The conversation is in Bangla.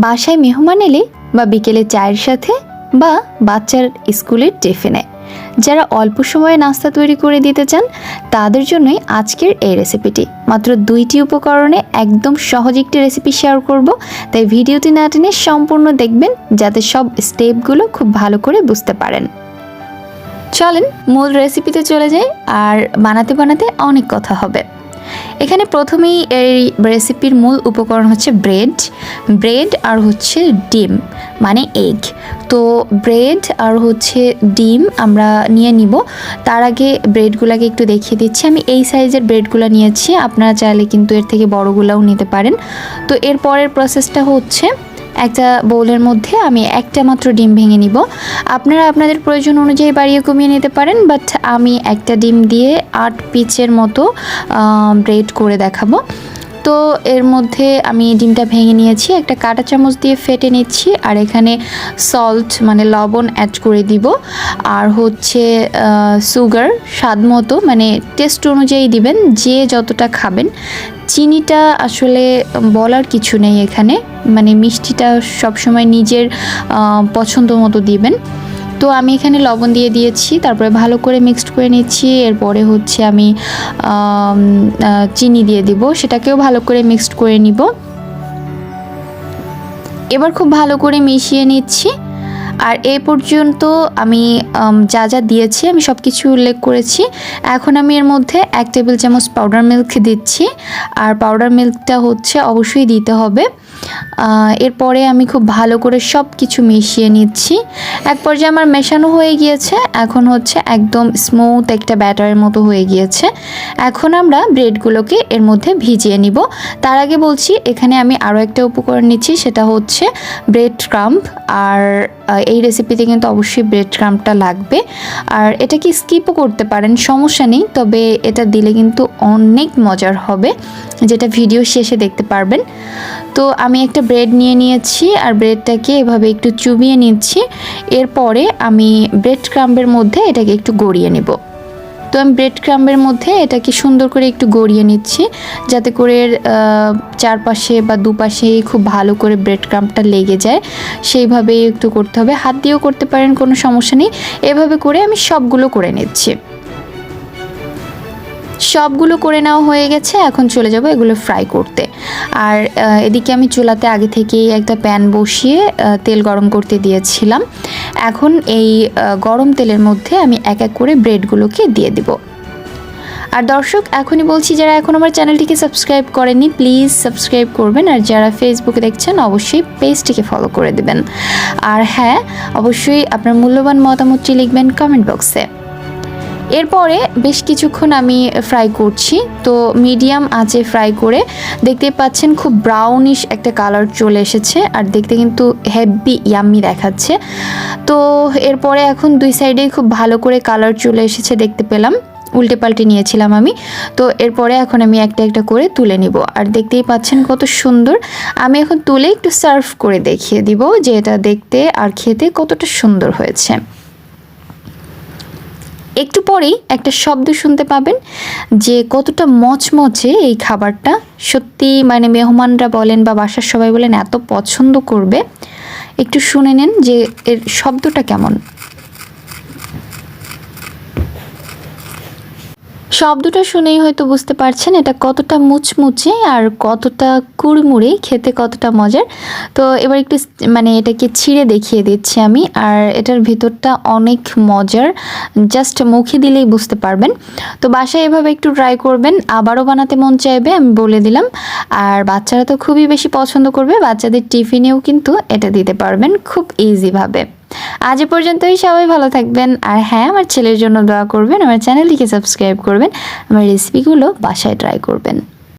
বাসায় মেহমান এলে বা বিকেলে চায়ের সাথে বা বাচ্চার স্কুলের টিফিনে যারা অল্প সময়ে নাস্তা তৈরি করে দিতে চান তাদের জন্যই আজকের এই রেসিপিটি। মাত্র 2টি উপকরণে একদম সহজ একটি রেসিপি শেয়ার করব, তাই ভিডিওটি না টেনে সম্পূর্ণ দেখবেন যাতে সব স্টেপগুলো খুব ভালো করে বুঝতে পারেন। চলেন মূল রেসিপিতে চলে যাই, আর বানাতে বানাতে অনেক কথা হবে। এখানে প্রথমেই এই রেসিপির মূল উপকরণ হচ্ছে ব্রেড আর হচ্ছে ডিম মানে এগ। তো ব্রেড আর হচ্ছে ডিম আমরা নিয়ে নিব। তার আগে ব্রেডগুলোকে একটু দেখিয়ে দিচ্ছি। আমি এই সাইজের ব্রেডগুলো নিয়েছি, আপনারা চাইলে কিন্তু এর থেকে বড়গুলোও নিতে পারেন। তো এর পরের প্রসেসটা হচ্ছে একটা বোলের মধ্যে আমি একটা মাত্র ডিম ভেঙে নিব। আপনারা আপনাদের প্রয়োজন অনুযায়ী বাড়িয়ে কমিয়ে নিতে পারেন, বাট আমি একটা ডিম দিয়ে 8 পিচের মতো ব্রেড করে দেখাবো। তো এর মধ্যে আমি ডিমটা ভেঙে নিয়েছি, একটা কাঁটা চামচ দিয়ে ফেটে নিচ্ছি, আর এখানে সল্ট মানে লবণ অ্যাড করে দিব, আর হচ্ছে সুগার স্বাদ মতো, মানে টেস্ট অনুযায়ী দিবেন যে যতটা খাবেন। চিনিটা আসলে বলার কিছু নেই এখানে, মানে মিষ্টিটা সবসময় নিজের পছন্দ মতো দিবেন। তো আমি এখানে লবণ দিয়ে দিয়েছি, তারপরে ভালো করে মিক্সড করে নিচ্ছি। এরপরে হচ্ছে আমি চিনি দিয়ে দিব, সেটাকেও ভালো করে মিক্সড করে নিব। এবার খুব ভালো করে মিশিয়ে নিচ্ছি। আর এই পর্যন্ত আমি যা যা দিয়েছি আমি সব কিছু উল্লেখ করেছি। এখন আমি এর মধ্যে 1 টেবিল চামচ পাউডার মিল্ক দিচ্ছি, আর পাউডার মিল্কটা হচ্ছে অবশ্যই দিতে হবে। এরপরে আমি খুব ভালো করে সব কিছু মিশিয়ে নিচ্ছি। এক পর্যায়ে আমার মেশানো হয়ে গিয়েছে, এখন হচ্ছে একদম স্মুথ একটা ব্যাটারের মতো হয়ে গিয়েছে। এখন আমরা ব্রেডগুলোকে এর মধ্যে ভিজিয়ে নিব। তার আগে বলছি এখানে আমি আরও একটা উপকরণ নিচ্ছি, সেটা হচ্ছে ব্রেড ক্রাম্ব। আর এই রেসিপিতে কিন্তু অবশ্যই ব্রেড ক্রাম্বটা লাগবে, আর এটাকে স্কিপও করতে পারেন, সমস্যা নেই, তবে এটা দিলে কিন্তু অনেক মজার হবে, যেটা ভিডিও শেষে দেখতে পারবেন। তো আমি একটা ব্রেড নিয়ে নিয়েছি, আর ব্রেডটাকে এভাবে একটু চুবিয়ে নিচ্ছি। এরপরে আমি ব্রেড ক্রাম্বের মধ্যে এটাকে একটু গড়িয়ে নেব। তো আমি ব্রেড ক্রাম্বের মধ্যে এটাকে সুন্দর করে একটু গড়িয়ে নিচ্ছি, যাতে করে চারপাশে বা দুপাশে খুব ভালো করে ব্রেড ক্রাম্বটা লেগে যায়, সেইভাবেই একটু করতে হবে। হাত দিয়েও করতে পারেন, কোনো সমস্যা নেই। এভাবে করে আমি সবগুলো করে নিচ্ছি। সবগুলো করে নেওয়া হয়ে গেছে, এখন চলে যাব এগুলো ফ্রাই করতে। আর এদিকে আমি চুলাতে আগে থেকেই একটা প্যান বসিয়ে তেল গরম করতে দিয়েছিলাম। এখন এই গরম তেলের মধ্যে আমি এক এক করে ব্রেডগুলোকে দিয়ে দিব। আর দর্শক এখনই বলছি, যারা এখন আমার চ্যানেলটিকে সাবস্ক্রাইব করেননি প্লিজ সাবস্ক্রাইব করবেন, আর যারা ফেসবুকে দেখছেন অবশ্যই পেজটিকে ফলো করে দেবেন। আর হ্যাঁ, অবশ্যই আপনার মূল্যবান মতামতটি লিখবেন কমেন্ট বক্সে। এরপরে বেশ কিছুক্ষণ আমি ফ্রাই করছি। তো মিডিয়াম আঁচে ফ্রাই করে দেখতে পাচ্ছেন খুব ব্রাউনিশ একটা কালার চলে এসেছে, আর দেখতে কিন্তু হেভি ইয়াম্মি দেখাচ্ছে। তো এরপরে এখন দুই সাইডেই খুব ভালো করে কালার চলে এসেছে দেখতে পেলাম, উল্টে পাল্টে নিয়েছিলাম আমি। তো এরপরে এখন আমি একটা একটা করে তুলে নিব, আর দেখতেই পাচ্ছেন কত সুন্দর। আমি এখন তুলে একটু সার্ভ করে দেখিয়ে দিব যে এটা দেখতে আর খেতে কতটা সুন্দর হয়েছে। একটু পরেই একটা শব্দ শুনতে পাবেন যে কতটা মচমচে এই খাবারটা। সত্যি মানে মেহমানরা বলেন বা বাসার সবাই বলেন এত পছন্দ করবে। একটু শুনে নেন যে এর শব্দটা কেমন। শব্দটা শুনেই হয়তো বুঝতে পারছেন এটা কতটা মুচমুচে আর কতটা কুড়মুড়ে, খেতে কতটা মজার। তো এবার একটু মানে এটাকে ছিঁড়ে দেখিয়ে দিচ্ছি আমি, আর এটার ভিতরটা অনেক মজার, জাস্ট মুখে দিলেই বুঝতে পারবেন। তো বাসায় এভাবে একটু ট্রাই করবেন, আবারও বানাতে মন চাইবে আমি বলে দিলাম। আর বাচ্চারা তো খুবই বেশি পছন্দ করবে, বাচ্চাদের টিফিনেও কিন্তু এটা দিতে পারবেন খুব ইজিভাবে। আজ এ পর্যন্তই, সবাই ভালো থাকবেন। আর হ্যাঁ, আমার ছেলের জন্য দোয়া করবেন, আমার চ্যানেলটিকে সাবস্ক্রাইব করবেন, আমার রেসিপিগুলো বাসায় ট্রাই করবেন।